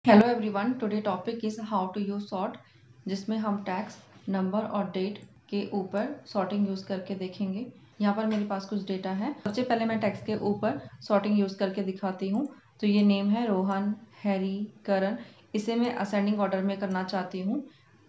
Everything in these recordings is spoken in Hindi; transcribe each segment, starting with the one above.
Hello everyone, today topic is how to use sort, जिसमें हम टैक्स, नंबर और डेट के ऊपर सॉर्टिंग यूज़ करके देखेंगे। यहाँ पर मेरे पास कुछ डेटा है। सबसे पहले मैं टैक्स के ऊपर सॉर्टिंग यूज़ करके दिखाती हूँ। तो ये नेम है रोहन, हैरी, करण। इसे मैं असेंडिंग ऑर्डर में करना चाहती हूँ,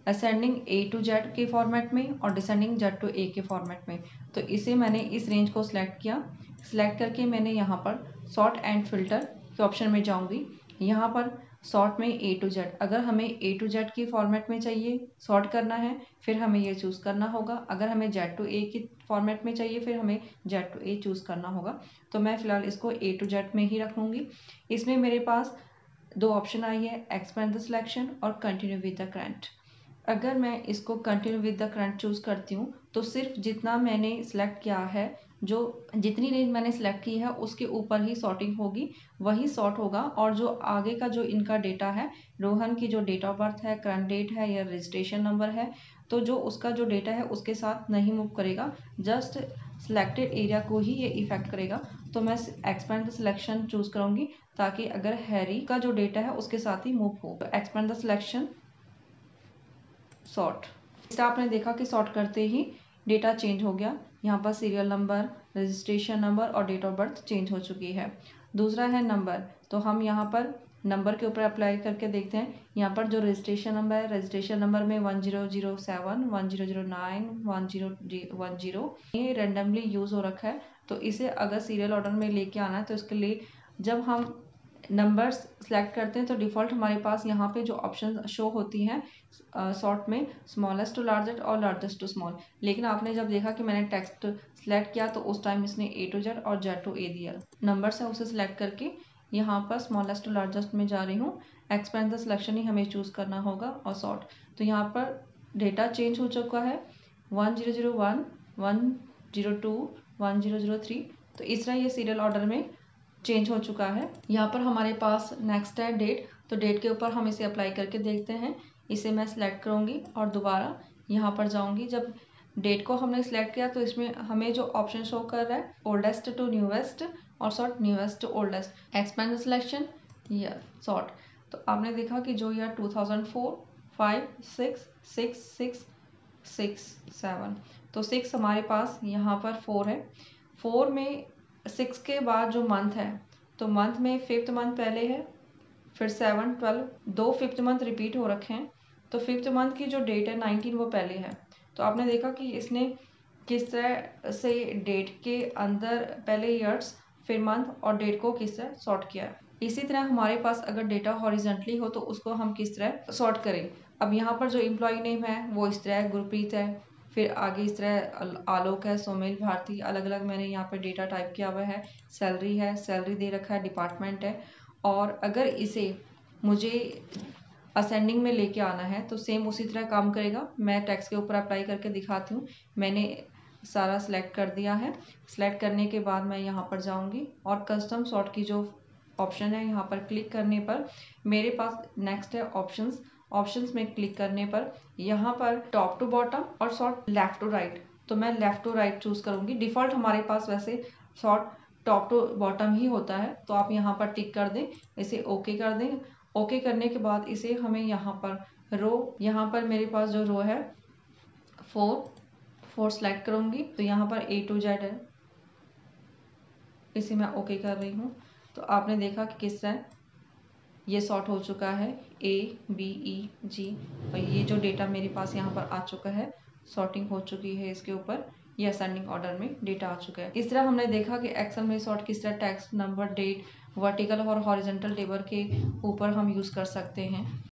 असेंडिंग ए टू जेड के फॉर्मेट में और डिसेंडिंग जेड टू ए के फॉर्मेट में। तो इसे मैंने इस रेंज को सिलेक्ट किया। सिलेक्ट करके मैंने यहाँ पर सॉर्ट एंड फिल्टर के ऑप्शन में जाऊँगी। यहाँ पर सॉर्ट में ए टू जेड, अगर हमें ए टू जेड की फॉर्मेट में चाहिए सॉर्ट करना है फिर हमें ये चूज़ करना होगा। अगर हमें जेड टू ए की फॉर्मेट में चाहिए फिर हमें जेड टू ए चूज़ करना होगा। तो मैं फ़िलहाल इसको ए टू जेड में ही रखूँगी। इसमें मेरे पास दो ऑप्शन आई है, एक्सपेंड द सिलेक्शन और कंटिन्यू विद द करंट। अगर मैं इसको continue with the current choose करती हूँ तो सिर्फ जितना मैंने सेलेक्ट किया है, जो जितनी रेंज मैंने सेलेक्ट की है उसके ऊपर ही सॉर्टिंग होगी, वही सॉर्ट होगा। और जो आगे का जो इनका डेटा है, रोहन की जो डेट ऑफ बर्थ है, करंट डेट है या रजिस्ट्रेशन नंबर है, तो जो उसका जो डेटा है उसके साथ नहीं मूव करेगा, जस्ट सिलेक्टेड एरिया को ही ये इफेक्ट करेगा। तो मैं एक्सपेंड द सिलेक्शन चूज़ करूँगी ताकि अगर हैरी का जो डेटा है उसके साथ ही मूव हो। तो एक्सपेंड द सिलेक्शन, सॉर्ट। इस आपने देखा कि सॉर्ट करते ही डेटा चेंज हो गया। यहाँ पर सीरियल नंबर, रजिस्ट्रेशन नंबर और डेट ऑफ बर्थ चेंज हो चुकी है। दूसरा है नंबर, तो हम यहाँ पर नंबर के ऊपर अप्लाई करके देखते हैं। यहाँ पर जो रजिस्ट्रेशन नंबर है, रजिस्ट्रेशन नंबर में 1007, 1009, 1010 ये रेंडमली यूज़ हो रखा है। तो इसे अगर सीरियल ऑर्डर में लेके आना है तो इसके लिए जब हम नंबर्स सेलेक्ट करते हैं तो डिफ़ॉल्ट हमारे पास यहाँ पे जो ऑप्शन शो होती हैं सॉर्ट में, स्मॉलेस्ट टू लार्जेस्ट और लार्जेस्ट टू स्मॉल। लेकिन आपने जब देखा कि मैंने टेक्स्ट सेलेक्ट किया तो उस टाइम इसने ए टू जेड और जेड टू ए दिया। नंबर्स है उसे सिलेक्ट करके यहाँ पर स्मॉलेस्ट टू लार्जेस्ट में जा रही हूँ। एक्सपेंड द सिलेक्शन ही हमें चूज़ करना होगा और सॉर्ट। तो यहाँ पर डेटा चेंज हो चुका है, 1001, 102, 1003। तो इस तरह ये सीरियल ऑर्डर में चेंज हो चुका है। यहाँ पर हमारे पास नेक्स्ट है डेट, तो डेट के ऊपर हम इसे अप्लाई करके देखते हैं। इसे मैं सिलेक्ट करूँगी और दोबारा यहाँ पर जाऊँगी। जब डेट को हमने सिलेक्ट किया तो इसमें हमें जो ऑप्शन शो कर रहा है ओल्डेस्ट टू न्यूएस्ट और sort newest to oldest. Expand the selection या सॉर्ट। तो आपने देखा कि जो ईयर 2004, 5, 6, 6, 6, 6, 7, तो 6 हमारे पास यहाँ पर 4 है। 4 में 6 के बाद जो मंथ है, तो मंथ में 5th मंथ पहले है, फिर 7, 12, दो 5th मंथ रिपीट हो रखे हैं। तो 5th मंथ की जो डेट है 19 वो पहले है। तो आपने देखा कि इसने किस तरह से डेट के अंदर पहले ईयर्स फिर मंथ और डेट को किस तरह सॉर्ट किया है। इसी तरह हमारे पास अगर डेटा हॉरिजेंटली हो तो उसको हम किस तरह सॉर्ट करें। अब यहाँ पर जो एम्प्लॉय नेम है वो इस तरह है, गुरप्रीत है। फिर आगे इस तरह आलोक है, सोमेल भारती, अलग अलग मैंने यहाँ पे डेटा टाइप किया हुआ है। सैलरी है, सैलरी दे रखा है, डिपार्टमेंट है। और अगर इसे मुझे असेंडिंग में लेके आना है तो सेम उसी तरह काम करेगा। मैं टैक्स के ऊपर अप्लाई करके दिखाती हूँ। मैंने सारा सिलेक्ट कर दिया है। सिलेक्ट करने के बाद मैं यहाँ पर जाऊँगी और कस्टम सॉर्ट की जो ऑप्शन है यहाँ पर क्लिक करने पर मेरे पास नेक्स्ट है ऑप्शंस। ऑप्शंस में क्लिक करने पर यहाँ पर टॉप टू बॉटम और सॉर्ट लेफ्ट टू राइट, तो मैं लेफ्ट टू राइट चूज़ करूँगी। डिफ़ॉल्ट हमारे पास वैसे सॉर्ट टॉप टू बॉटम ही होता है, तो आप यहाँ पर टिक कर दें, इसे ओके कर दें। ओके करने के बाद इसे हमें यहाँ पर रो, यहाँ पर मेरे पास जो रो है 4 सेलेक्ट करूँगी। तो यहाँ पर ए टू जेड है, इसे मैं ओके कर रही हूँ। तो आपने देखा कि किस तरह ये सॉर्ट हो चुका है, ए बी ई जी, और ये जो डेटा मेरे पास यहाँ पर आ चुका है, सॉर्टिंग हो चुकी है इसके ऊपर, ये असेंडिंग ऑर्डर में डेटा आ चुका है। इस तरह हमने देखा कि एक्सेल में सॉर्ट किस तरह टेक्स्ट, नंबर, डेट, वर्टिकल और हॉरिजॉन्टल टेबल के ऊपर हम यूज़ कर सकते हैं।